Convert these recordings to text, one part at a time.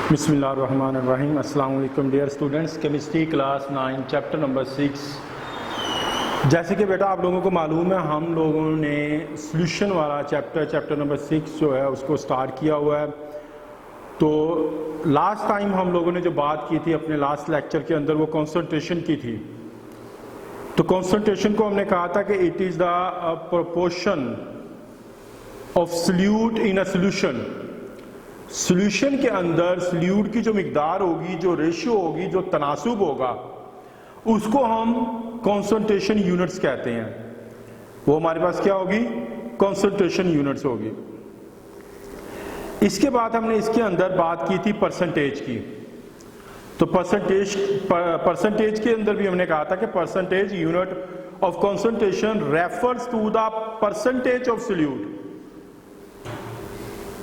बिस्मिल्लाहिर्रहमानिर्रहीम। अस्सलाम वालेकुम dear students, chemistry class 9 chapter number 6। जैसे कि बेटा आप लोगों को मालूम है, हम लोगों ने सॉल्यूशन वाला चैप्टर नंबर 6 जो है उसको स्टार्ट किया हुआ है। तो लास्ट टाइम हम लोगों ने जो बात की थी अपने लास्ट लेक्चर के अंदर, वो कॉन्सेंट्रेशन की थी। तो कॉन्सेंट्रेशन को हमने कहा था कि it is the proportion of solute in a solution. Solution के अंदर सॉल्यूट की जो मिकदार होगी, जो रेशियो होगी, जो तनासुब होगा, उसको हम कॉन्सेंट्रेशन यूनिट्स कहते हैं। वो हमारे पास क्या होगी? कॉन्सेंट्रेशन यूनिट्स होगी। इसके बाद हमने इसके अंदर बात की थी परसेंटेज की। तो परसेंटेज के अंदर भी हमने कहा था कि percentage unit of concentration refers to the percentage of solute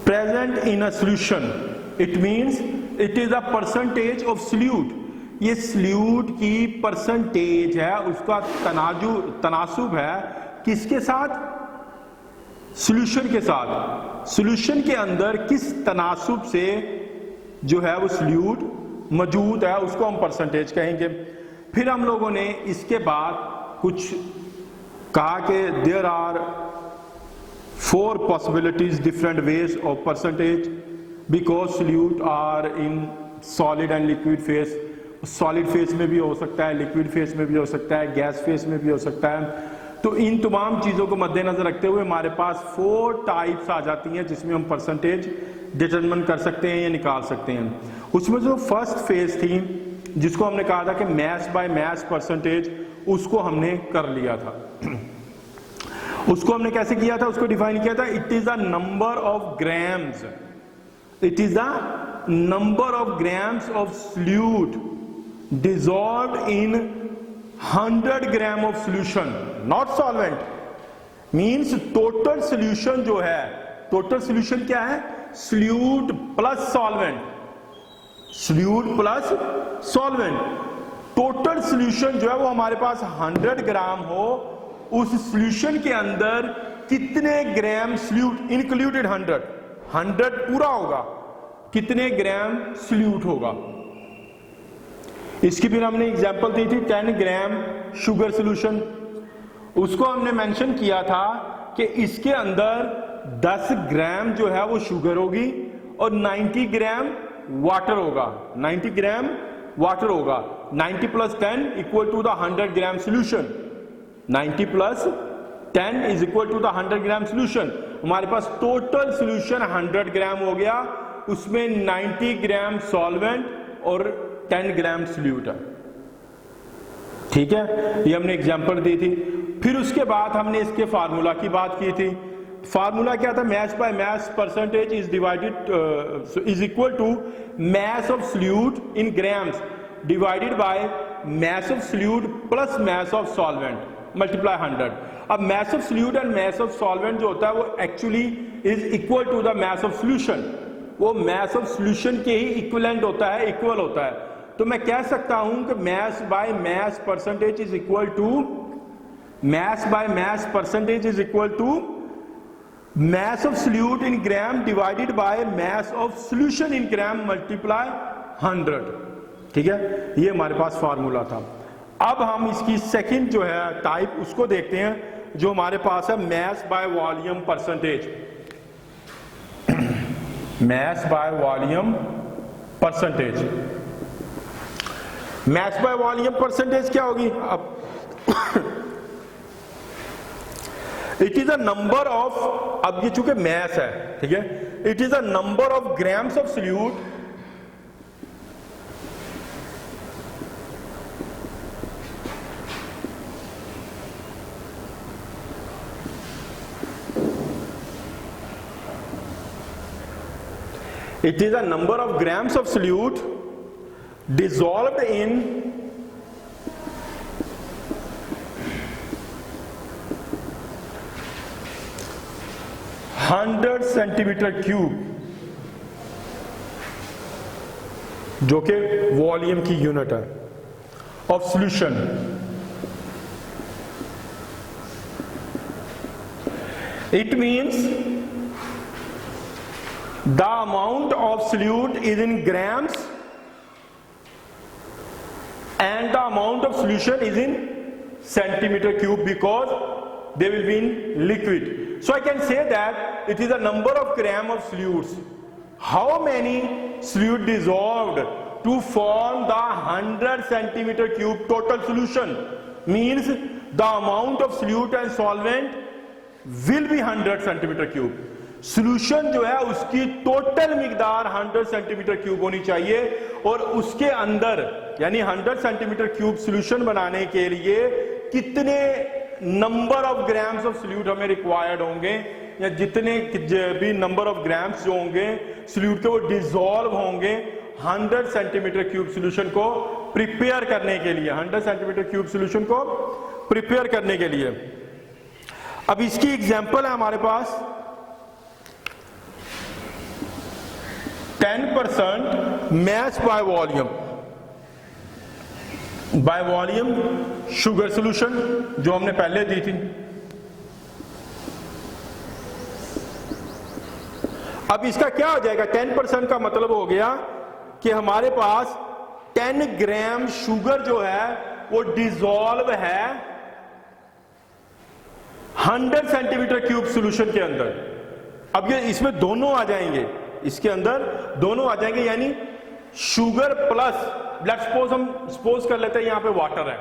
present in a solution. It means it is a percentage of solute. ये solute की परसेंटेज है, उसका तनासुब है किसके साथ? सॉल्यूशन के साथ। सॉल्यूशन के अंदर किस तनासुब से जो है वो सॉल्यूट मौजूद है, उसको हम परसेंटेज कहेंगे। फिर हम लोगों ने इसके बाद कुछ कहा कि there are 4 possibilities, different ways of percentage, because solute are in solid and liquid phase. Solid phase में भी हो सकता है, लिक्विड फेस में भी हो सकता है, गैस फेस में भी हो सकता है। तो इन तमाम चीज़ों को मद्देनजर रखते हुए हमारे पास 4 टाइप्स आ जाती हैं जिसमें हम परसेंटेज डिटरमिन कर सकते हैं या निकाल सकते हैं। उसमें जो फर्स्ट फेज थी, जिसको हमने कहा था कि मैस बाय मैस परसेंटेज, उसको हमने कर लिया था। उसको हमने कैसे किया था? उसको डिफाइन किया था, it is the number of grams, it is the number of grams of solute dissolved in 100 gram of solution, not solvent. Means total solution जो है, टोटल सॉल्यूशन क्या है? Solute plus solvent, solute plus solvent. Total solution जो है वो हमारे पास 100 ग्राम हो, उस सॉल्यूशन के अंदर कितने ग्राम सॉल्यूट इंक्लूडेड? 100 पूरा होगा, कितने ग्राम सॉल्यूट होगा। इसकी फिर हमने एग्जांपल दी थी 10 ग्राम शुगर सॉल्यूशन। उसको हमने मेंशन किया था कि इसके अंदर 10 ग्राम जो है वो शुगर होगी और 90 ग्राम वाटर होगा, 90 ग्राम वाटर होगा। 90 + 10 equal to the 100 gram solution. 90 + 10 is equal to the 100 gram solution. हमारे पास टोटल सॉल्यूशन 100 ग्राम हो गया, उसमें 90 ग्राम सॉल्वेंट और 10 ग्राम सॉल्यूट है। ठीक है, ये हमने एग्जांपल दी थी। फिर उसके बाद हमने इसके फार्मूला की बात की थी। फार्मूला क्या था? Mass by mass percentage is divided is equal to mass of solute in grams divided by mass of solute plus mass of solvent multiply 100। अब mass of solute and mass of solvent जो होता है वो actually is equal to the mass of solution. वो mass of solution के ही equivalent होता है, इक्वल होता है। तो मैं कह सकता हूं कि mass by mass percentage is equal to, mass by mass percentage is equal to mass of solute in gram divided by mass of solution in gram multiply 100। ठीक है, ये हमारे पास फार्मूला था। अब हम इसकी सेकंड जो है टाइप उसको देखते हैं, जो हमारे पास है mess by volume percentage. Mess by volume percentage. Mess by volume percentage क्या होगी? अब it is a number of, अब ये चूंकि मैस है, ठीक है, it is a number of grams of solute it is a number of grams of solute dissolved in 100 centimetre cube, जो कि वॉल्यूम की यूनिट है of solution. It means The amount of solute is in grams and the amount of solution is in centimeter cube because they will be in liquid. So I can say that it is a number of gram of solutes. How many solute dissolved to form the 100 centimeter cube total solution means the amount of solute and solvent will be 100 centimeter cube. Solution जो है उसकी total मिकदार 100 centimetre cube होनी चाहिए और उसके अंदर यानी 100 centimetre cube solution बनाने के लिए कितने number of grams of solute हमें रिक्वायर्ड होंगे या जितने भी नंबर ऑफ ग्राम्स जो होंगे सॉल्यूट के वो डिसॉल्व होंगे 100 सेंटीमीटर क्यूब सॉल्यूशन को प्रिपेयर करने के लिए 100 सेंटीमीटर क्यूब सॉल्यूशन को प्रिपेयर करने के लिए। अब इसकी एग्जांपल है हमारे पास 10% mass by volume sugar solution जो हमने पहले दी थी। अब इसका क्या हो जाएगा 10% का मतलब हो गया कि हमारे पास 10 ग्राम शुगर जो है वो डिसॉल्व है 100 सेंटीमीटर क्यूब सॉल्यूशन के अंदर। अब ये इसमें दोनों आ जाएंगे, इसके अंदर दोनों आ जाएंगे यानी शुगर प्लस लेट्स सपोज हम सपोज कर लेते हैं यहां पे वाटर है,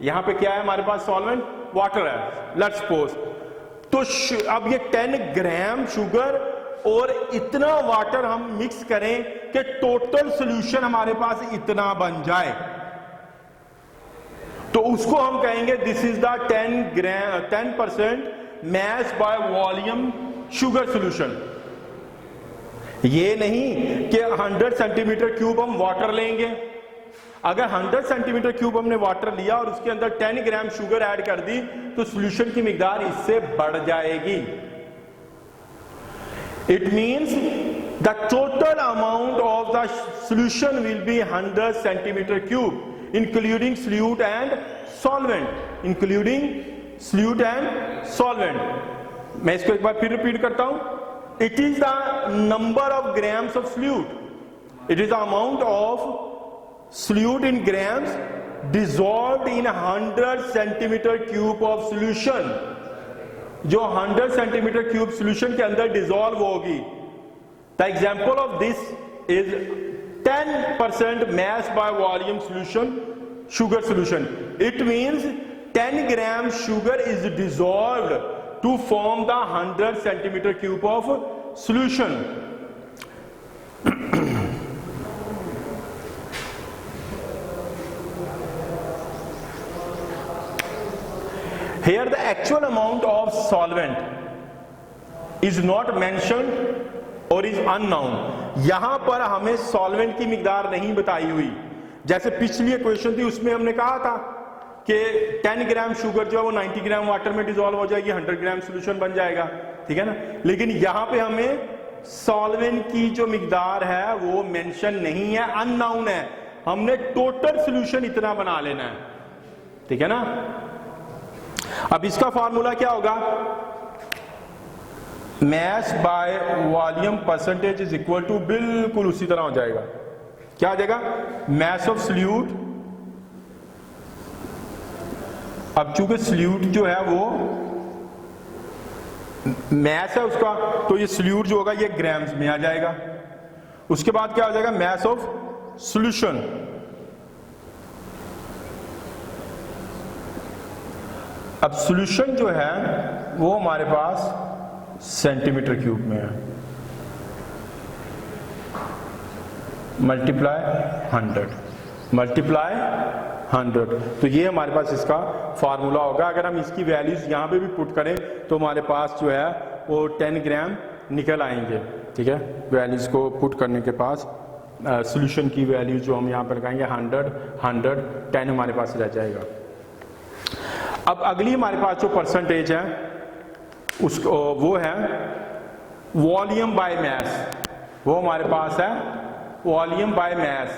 यहां पे क्या है हमारे पास सॉल्वेंट वाटर है लेट्स सपोज। तो अब ये 10 ग्राम शुगर और इतना वाटर हम मिक्स करें कि टोटल सॉल्यूशन हमारे पास इतना बन जाए तो उसको हम कहेंगे this is the 10% mess by volume sugar solution. ये नहीं कि 100 सेंटीमीटर क्यूब हम वाटर लेंगे, अगर 100 सेंटीमीटर क्यूब हमने वाटर लिया और उसके अंदर 10 ग्राम शुगर ऐड कर दी तो सॉल्यूशन की मिकदार इससे बढ़ जाएगी। It means the total amount of the solution will be 100 centimetre cube including solute and solvent, including solute and solvent. मैं इसको एक बार फिर रिपीट करता हूं। It is the number of grams of solute. It is the amount of solute in grams dissolved in 100 centimeter cube of solution. जो 100 centimeter cube solution के अंदर dissolve होगी। The example of this is 10% mass by volume solution, sugar solution. It means 10 gram sugar is dissolved to form the 100 centimeter cube of solution. Here the actual amount of solvent is not mentioned or is unknown. यहां पर हमें solvent की मिकदार नहीं बताई हुई। जैसे पिछली equation थी उसमें हमने कहा था कि 10 ग्राम शुगर जो है वो 90 ग्राम वाटर में डिसॉल्व हो जाएगी, 100 ग्राम सॉल्यूशन बन जाएगा, ठीक है ना। लेकिन यहां पे हमें सॉल्वेंट की जो मिकदार है वो मेंशन नहीं है, अननोन है। हमने टोटल सॉल्यूशन इतना बना लेना है, ठीक है ना। अब इसका फार्मूला क्या होगा, mass by volume percentage is equal to, बिल्कुल उसी तरह हो जाएगा। क्या आ जाएगा, मैस ऑफ सॉल्यूट। अब चूंकि सॉल्यूट जो है वो मैस है उसका, तो ये सॉल्यूट जो होगा ये ग्राम्स में आ जाएगा। उसके बाद क्या हो जाएगा, मैस ऑफ सॉल्यूशन। अब सॉल्यूशन जो है वो हमारे पास सेंटीमीटर क्यूब में है, मल्टीप्लाई 100, तो ये हमारे पास इसका फार्मूला होगा। अगर हम इसकी वैल्यूज यहां पे भी पुट करें तो हमारे पास जो है वो 10 ग्राम निकल आएंगे, ठीक है। वैल्यूज को पुट करने के पास सॉल्यूशन की वैल्यूज जो हम यहाँ पर लगाएंगे 100, 10 हमारे पास रह जाएगा। अब अगली हमारे पास जो परसेंटेज है उसको वो है वॉल्यूम बाय मैस, वो हमारे पास है volume by mass.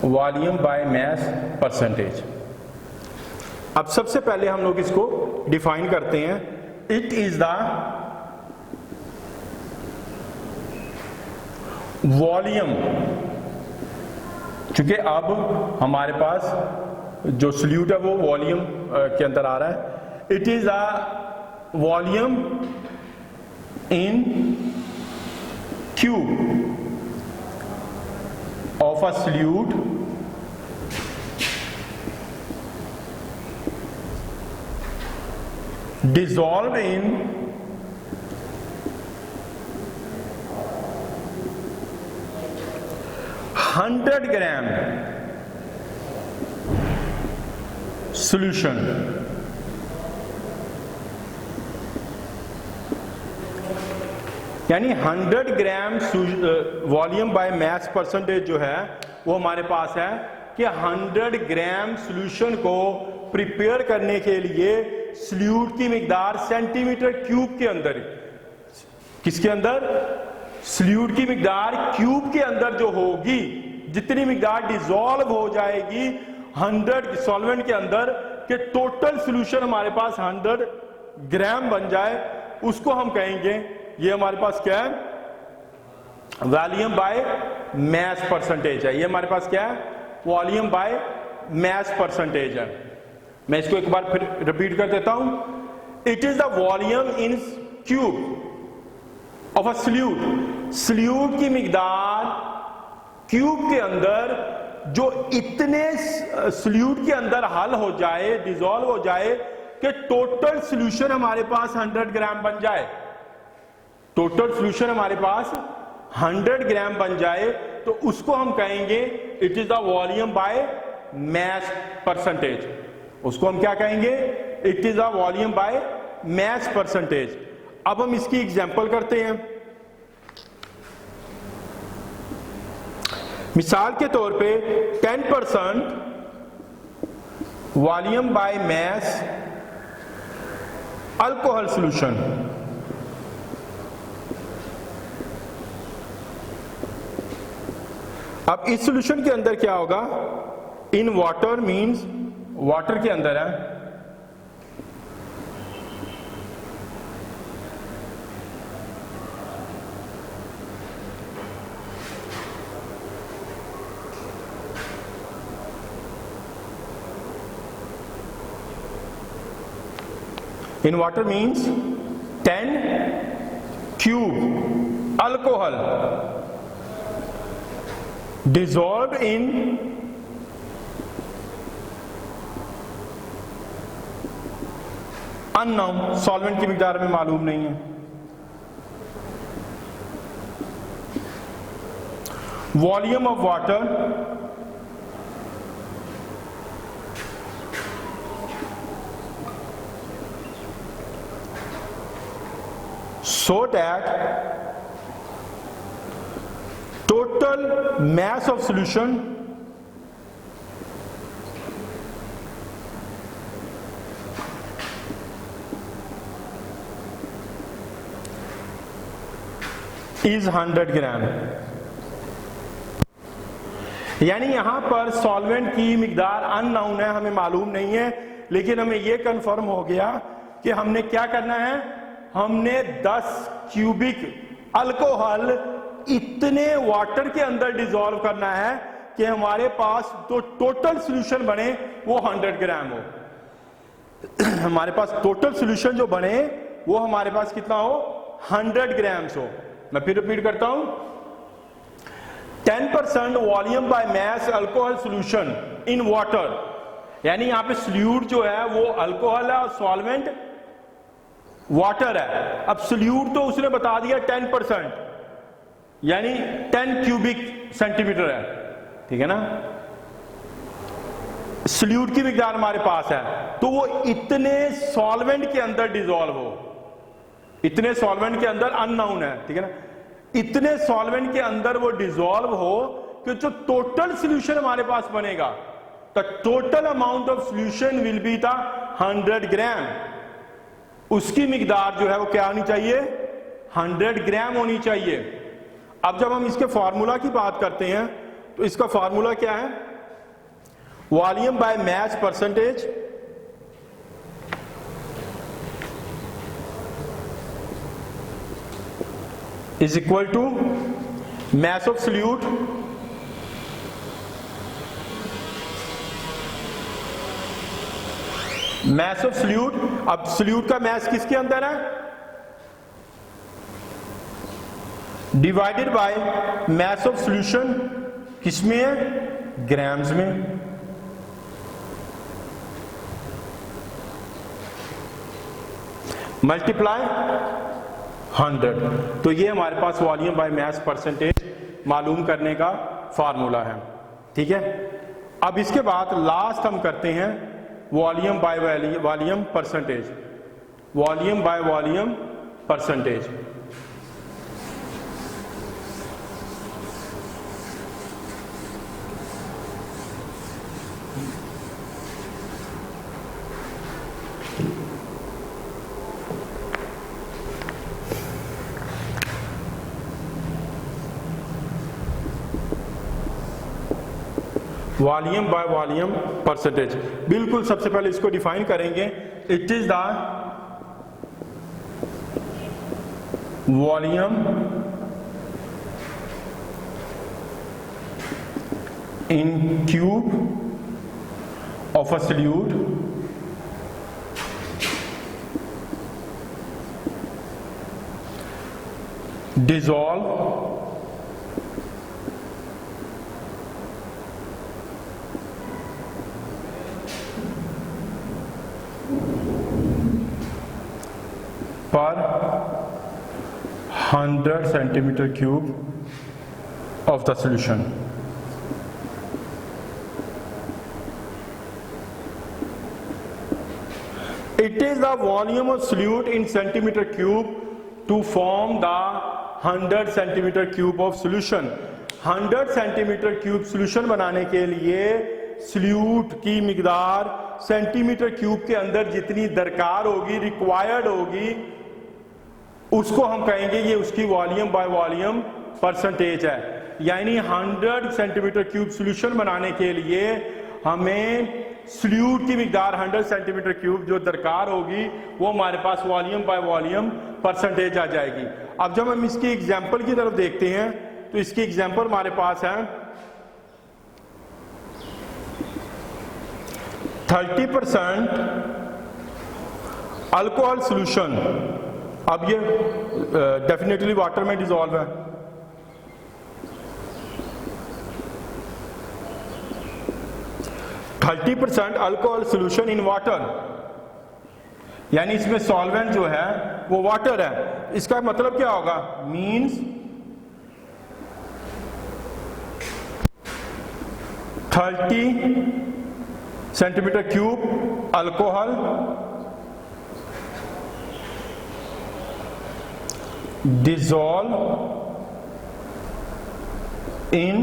Volume by mass percentage. अब सबसे पहले हम लोग इसको डिफाइन करते हैं। इट इज द वॉल्यूम, क्योंकि अब हमारे पास जो सॉल्यूट है वो वॉल्यूम के अंदर आ रहा है। It is a volume in cube of a solute dissolved in 100 gram solution। यानी 100 ग्राम वॉल्यूम बाय मास परसेंटेज जो है वो हमारे पास है कि 100 ग्राम सॉल्यूशन को प्रिपेयर करने के लिए सॉल्यूट की मिकदार सेंटीमीटर क्यूब के अंदर, किसके अंदर, सॉल्यूट की मिकदार क्यूब के अंदर जो होगी, जितनी मिकदार डिसॉल्व हो जाएगी 100 सॉल्वेंट के अंदर, कि टोटल सॉल्यूशन हमारे पास 100 ग्राम बन जाए, उसको हम कहेंगे, ये हमारे पास क्या है, वॉल्यूम बाय मास परसेंटेज है। ये हमारे पास क्या है, वॉल्यूम बाय मास परसेंटेज है। मैं इसको एक बार फिर रिपीट कर देता हूं। It is the volume in cube of a solute, solute की मिकदार क्यूब के अंदर जो इतने सॉल्यूट के अंदर हल हो जाए, डिसॉल्व हो जाए कि टोटल सॉल्यूशन हमारे पास 100 ग्राम बन जाए, टोटल सॉल्यूशन हमारे पास 100 ग्राम बन जाए, तो उसको हम कहेंगे it is the volume by mass percentage. उसको हम क्या कहेंगे, it is the volume by mass percentage. अब हम इसकी एग्जांपल करते हैं। मिसाल के तौर पे 10% volume by mass alcohol solution. अब इस सॉल्यूशन के अंदर क्या होगा, इन वाटर मींस वाटर के अंदर है, in water means 10 cube alcohol dissolved in unknown, solvent की मिकदार में मालूम नहीं है, volume of water so that total mass of solution is 100 ग्राम। यानी यहां पर सॉल्वेंट की मिकदार अननोन है, हमें मालूम नहीं है, लेकिन हमें यह कंफर्म हो गया कि हमने क्या करना है, हमने 10 क्यूबिक अल्कोहल इतने वाटर के अंदर डिसॉल्व करना है कि हमारे पास तो टोटल सॉल्यूशन बने वो 100 ग्राम हो। हमारे पास टोटल सॉल्यूशन जो बने वो हमारे पास कितना हो, 100 ग्राम्स हो। मैं फिर रिपीट करता हूं, 10% volume by mass alcohol solution in water, यानी यहां पे सॉल्यूट जो है वो अल्कोहल है और सॉल्वेंट वाटर है। अब सॉल्यूट तो उसने बता दिया 10%, यानी 10 क्यूबिक सेंटीमीटर है, ठीक है ना। सॉल्यूट की मिकदार हमारे पास है, तो वो इतने सॉल्वेंट के अंदर डिसॉल्व हो, इतने सॉल्वेंट के अंदर अननोन है, ठीक है ना, इतने सॉल्वेंट के अंदर वो डिसॉल्व हो कि जो टोटल सॉल्यूशन हमारे पास बनेगा, the total amount of solution will be the 100 ग्राम। उसकी मिकदार जो है वो क्या होनी चाहिए, 100 ग्राम होनी चाहिए। अब जब हम इसके फार्मूला की बात करते हैं तो इसका फार्मूला क्या है, volume by mass percentage is equal to mass of solute mass of solute. अब सॉल्यूट का मास किसके अंदर है, divided by mass of solution किसमें है, ग्राम्स में। मल्टीप्लाई 100। तो ये हमारे पास वॉल्यूम बाय मास परसेंटेज मालूम करने का फार्मूला है। ठीक है, अब इसके बाद लास्ट हम करते हैं volume by volume percentage, volume by volume percentage. Volume by volume percentage, बिल्कुल सबसे पहले इसको डिफाइन करेंगे। It is the volume in cube of a solute dissolve पर 100 centimeter cube of the solution। It is the volume of solute in centimeter cube to form the 100 centimeter cube of solution। 100 centimeter cube solution बनाने के लिए solute की मिकदार centimetre cube के अंदर जितनी दरकार होगी, रिक्वायर्ड होगी, उसको हम कहेंगे ये उसकी वॉल्यूम बाय वॉल्यूम परसेंटेज है। यानी 100 सेंटीमीटर क्यूब सॉल्यूशन बनाने के लिए हमें सॉल्यूट की मिकदार 100 सेंटीमीटर क्यूब जो दरकार होगी वो हमारे पास वॉल्यूम बाय वॉल्यूम परसेंटेज आ जाएगी। अब जब हम इसकी एग्जांपल की तरफ देखते हैं तो इसकी एग्जांपल हमारे पास है 30% अल्कोहल सॉल्यूशन। अब ये डेफिनेटली वाटर में डिसॉल्व है। %30 अल्कोहल सॉल्यूशन इन वाटर, यानी इसमें सॉल्वेंट जो है वो वाटर है। इसका मतलब क्या होगा, means 30 centimetre cube alcohol dissolve in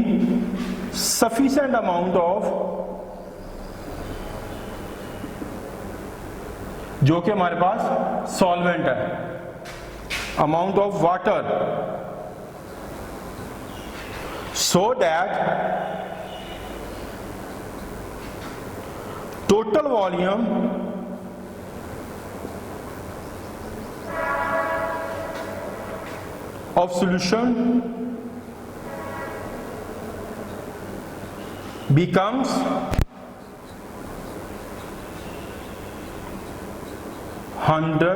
sufficient amount of, जो कि हमारे पास सॉल्वेंट है, amount of water, so that total volume of solution becomes 100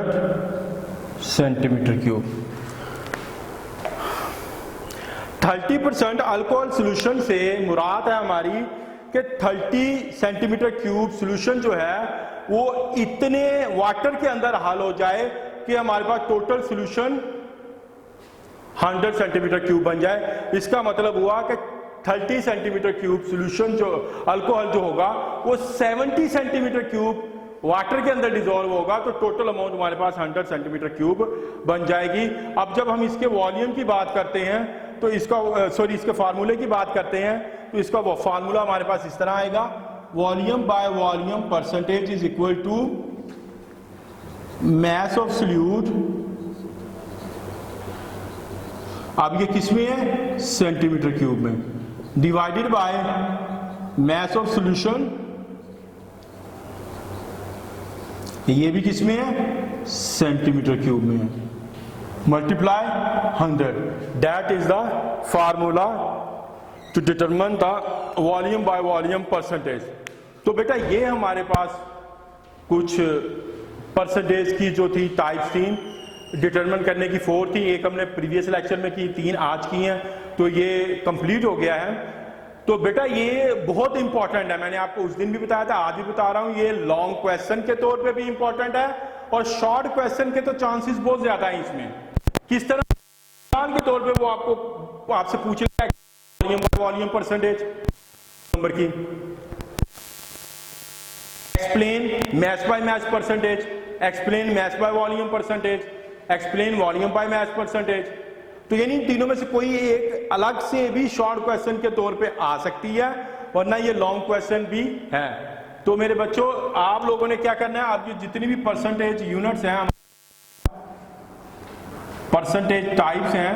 centimetre cube. 30% alcohol solution से मुराद है हमारी कि 30 सेंटीमीटर क्यूब सॉल्यूशन जो है वो इतने वाटर के अंदर हल हो जाए कि हमारे पास टोटल सॉल्यूशन 100 सेंटीमीटर क्यूब बन जाए। इसका मतलब हुआ कि 30 सेंटीमीटर क्यूब सॉल्यूशन जो अल्कोहल जो होगा वो 70 सेंटीमीटर क्यूब वाटर के अंदर डिसॉल्व होगा, तो टोटल अमाउंट हमारे पास 100 सेंटीमीटर क्यूब बन जाएगी। अब जब हम इसके वॉल्यूम की बात करते हैं तो इसका इसके फार्मूले की बात करते हैं तो इसका वो फार्मूला हमारे पास इस तरह आएगा, volume by volume percentage is equal to mass of solute, अब ये किस में है, सेंटीमीटर क्यूब में, divided by mass of solution, ये भी किस में है, सेंटीमीटर क्यूब में है, multiply 100, that is the formula to determine the volume by volume percentage. तो बेटा ये हमारे पास कुछ परसेंटेज की जो थी टाइप्स थी डिटरमिन करने की, 4 थी, एक हमने प्रीवियस लेक्चर में की, 3 आज की हैं, तो ये कंप्लीट हो गया है। तो बेटा ये बहुत इंपॉर्टेंट है, मैंने आपको उस दिन भी बताया था, आज भी बता रहा हूं, ये लॉन्ग क्वेश्चन के तौर पे भी इंपॉर्टेंट है और शॉर्ट क्वेश्चन के तो चांसेस बहुत ज्यादा है इसमें। किस तरह के तौर पे वो आपको आपसे पूछेगा volume by volume percentage number की, explain mass by mass percentage, explain mass by volume percentage, explain volume by mass percentage. तो यानी तीनों में से कोई एक अलग से भी शॉर्ट क्वेश्चन के तौर पे आ सकती है, वरना ये लॉन्ग क्वेश्चन भी है। तो मेरे बच्चों आप लोगों ने क्या करना है, आपकी जितनी भी परसेंटेज यूनिट्स हैं, परसेंटेज टाइप्स हैं,